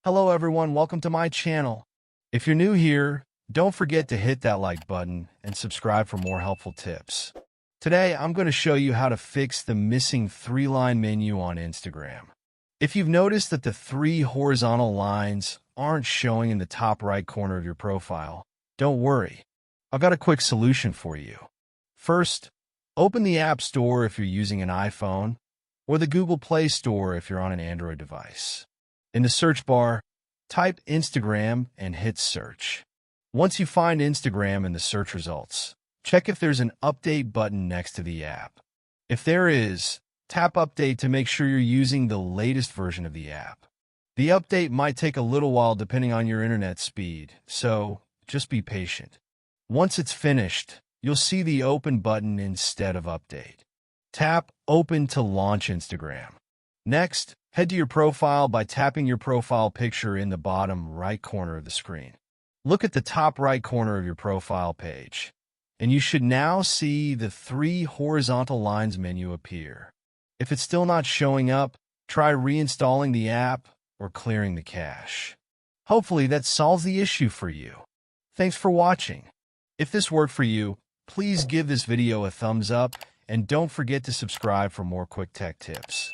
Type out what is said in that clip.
Hello everyone, welcome to my channel. If you're new here, don't forget to hit that like button and subscribe for more helpful tips. Today, I'm going to show you how to fix the missing three-line menu on Instagram. If you've noticed that the three horizontal lines aren't showing in the top right corner of your profile, don't worry. I've got a quick solution for you. First, open the App Store if you're using an iPhone, or the Google Play Store if you're on an Android device. In the search bar, type Instagram and hit search. Once you find Instagram in the search results, check if there's an update button next to the app. If there is, tap update to make sure you're using the latest version of the app. The update might take a little while depending on your internet speed, so just be patient. Once it's finished, you'll see the open button instead of update. Tap open to launch Instagram. Next, head to your profile by tapping your profile picture in the bottom right corner of the screen. Look at the top right corner of your profile page, and you should now see the three horizontal lines menu appear. If it's still not showing up, try reinstalling the app or clearing the cache. Hopefully that solves the issue for you. Thanks for watching. If this worked for you, please give this video a thumbs up and don't forget to subscribe for more quick tech tips.